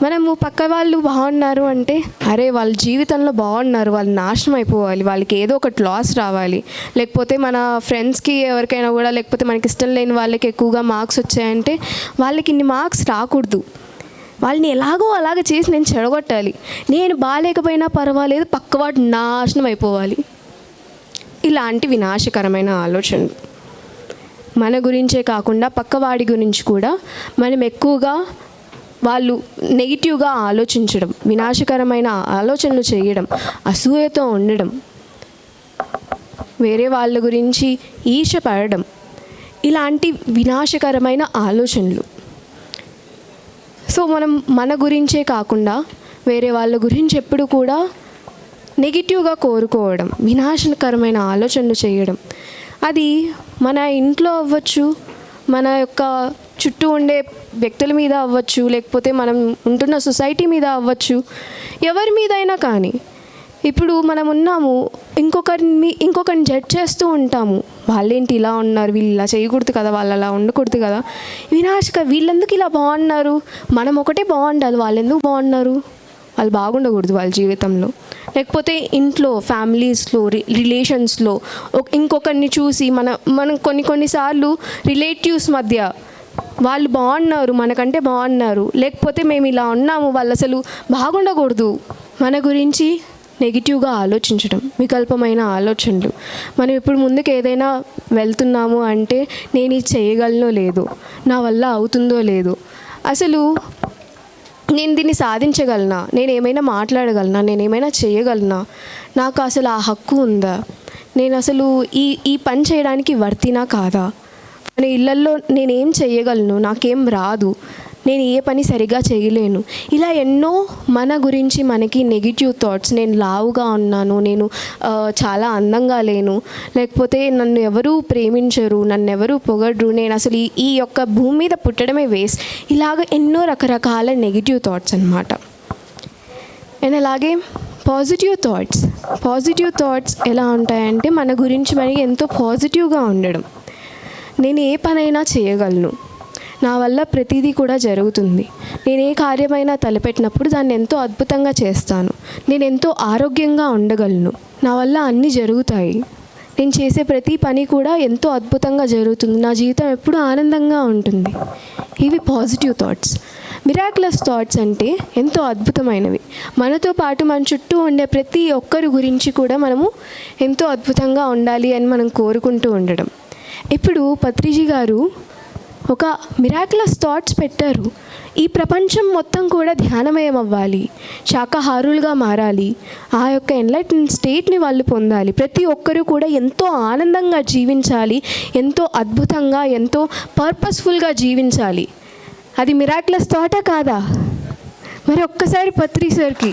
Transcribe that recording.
మనము పక్క వాళ్ళు బాగున్నారు అంటే అరే వాళ్ళ జీవితంలో బాగున్నారు, వాళ్ళు నాశనం అయిపోవాలి, వాళ్ళకి ఏదో ఒకటి లాస్ రావాలి, లేకపోతే మన ఫ్రెండ్స్కి ఎవరికైనా కూడా లేకపోతే మనకి ఇష్టం లేని వాళ్ళకి ఎక్కువగా మార్క్స్ వచ్చాయంటే వాళ్ళకి ఇన్ని మార్క్స్ రాకూడదు, వాళ్ళని ఎలాగో అలాగ చేసి నేను చెడగొట్టాలి, నేను బాగాలేకపోయినా పర్వాలేదు పక్కవాడు నాశనం అయిపోవాలి. ఇలాంటి వినాశకరమైన ఆలోచనలు మన గురించే కాకుండా పక్కవాడి గురించి కూడా మనం ఎక్కువగా వాళ్ళు నెగిటివ్గా ఆలోచించడం, వినాశకరమైన ఆలోచనలు చేయడం, అసూయతో ఉండడం, వేరే వాళ్ళ గురించి ఈర్ష పడడం, ఇలాంటి వినాశకరమైన ఆలోచనలు. సో మనం మన గురించే కాకుండా వేరే వాళ్ళ గురించి ఎప్పుడు కూడా నెగిటివ్గా కోరుకోవడం, వినాశకరమైన ఆలోచనలు చేయడం, అది మన ఇంట్లో అవ్వచ్చు, మన యొక్క చుట్టూ ఉండే వ్యక్తుల మీద అవ్వచ్చు, లేకపోతే మనం ఉంటున్న సొసైటీ మీద అవ్వచ్చు, ఎవరి మీదైనా కానీ. ఇప్పుడు మనం ఉన్నాము, ఇంకొకరిని జడ్జ్ చేస్తూ ఉంటాము, వాళ్ళేంటి ఇలా ఉన్నారు, వీళ్ళు ఇలా చేయకూడదు కదా, వాళ్ళు అలా ఉండకూడదు కదా, వీళ్ళెందుకు ఇలా బాగున్నారు, మనం ఒకటే బాగుండాలి, వాళ్ళు ఎందుకు బాగున్నారు, వాళ్ళు బాగుండకూడదు వాళ్ళ జీవితంలో. లేకపోతే ఇంట్లో ఫ్యామిలీస్లో రిలేషన్స్లో ఇంకొకరిని చూసి మనం కొన్నిసార్లు రిలేటివ్స్ మధ్య వాళ్ళు బాగున్నారు, మనకంటే బాగున్నారు, లేకపోతే మేము ఇలా ఉన్నాము, వాళ్ళు అసలు బాగుండకూడదు, మన గురించి నెగిటివ్గా ఆలోచించడం, వికల్పమైన ఆలోచనలు. మనం ఇప్పుడు ముందుకు ఏదైనా వెళ్తున్నాము అంటే నేను ఇది చేయగలనో లేదో, నా వల్ల అవుతుందో లేదో, అసలు నేను దీన్ని సాధించగలనా, నేను ఏమైనా మాట్లాడగలనా, నేను ఏమైనా చేయగలనా, నాకు అసలు ఆ హక్కు ఉందా, నేను అసలు ఈ పని చేయడానికి వర్తినా కాదా, మన ఇళ్ళల్లో నేనేం చేయగలను, నాకేం రాదు, నేను ఏ పని సరిగా చేయలేను, ఇలా ఎన్నో మన గురించి మనకి నెగిటివ్ థాట్స్. నేను లావుగా ఉన్నాను, నేను చాలా అందంగా లేను, లేకపోతే నన్ను ఎవరూ ప్రేమించరు, నన్ను ఎవరూ పొగడరు, నేను అసలు ఈ యొక్క భూమి మీద పుట్టడమే వేస్ట్, ఇలాగ ఎన్నో రకరకాల నెగిటివ్ థాట్స్ అన్నమాట. అండ్ అలాగే పాజిటివ్ థాట్స్ ఎలా ఉంటాయంటే మన గురించి మనకి ఎంతో పాజిటివ్గా ఉండడం. నేను ఏ పనైనా చేయగలను, నా వల్ల ప్రతిదీ కూడా జరుగుతుంది, నేను ఏ కార్యమైనా తలపెట్టినప్పుడు దాన్ని ఎంతో అద్భుతంగా చేస్తాను, నేను ఎంతో ఆరోగ్యంగా ఉండగలను, నా వల్ల అన్నీ జరుగుతాయి, నేను చేసే ప్రతి పని కూడా ఎంతో అద్భుతంగా జరుగుతుంది, నా జీవితం ఎప్పుడూ ఆనందంగా ఉంటుంది. ఇవి పాజిటివ్ థాట్స్. మిరాక్యులస్ థాట్స్ అంటే ఎంతో అద్భుతమైనవి. మనతో పాటు మన చుట్టూ ఉండే ప్రతి ఒక్కరి గురించి కూడా మనము ఎంతో అద్భుతంగా ఉండాలి అని మనం కోరుకుంటూ ఉండడం. ఇప్పుడు పత్రిజీ గారు ఒక మిరాక్యులస్ థాట్స్ పెట్టారు. ఈ ప్రపంచం మొత్తం కూడా ధ్యానమయం అవ్వాలి, శాకాహారులుగా మారాలి, ఆ యొక్క ఎన్లైటెన్ స్టేట్ని వాళ్ళు పొందాలి, ప్రతి ఒక్కరూ కూడా ఎంతో ఆనందంగా జీవించాలి, ఎంతో అద్భుతంగా ఎంతో పర్పస్ఫుల్గా జీవించాలి. అది మిరాక్యులస్ థాటా కాదా? మరి ఒక్కసారి పత్రి సార్కి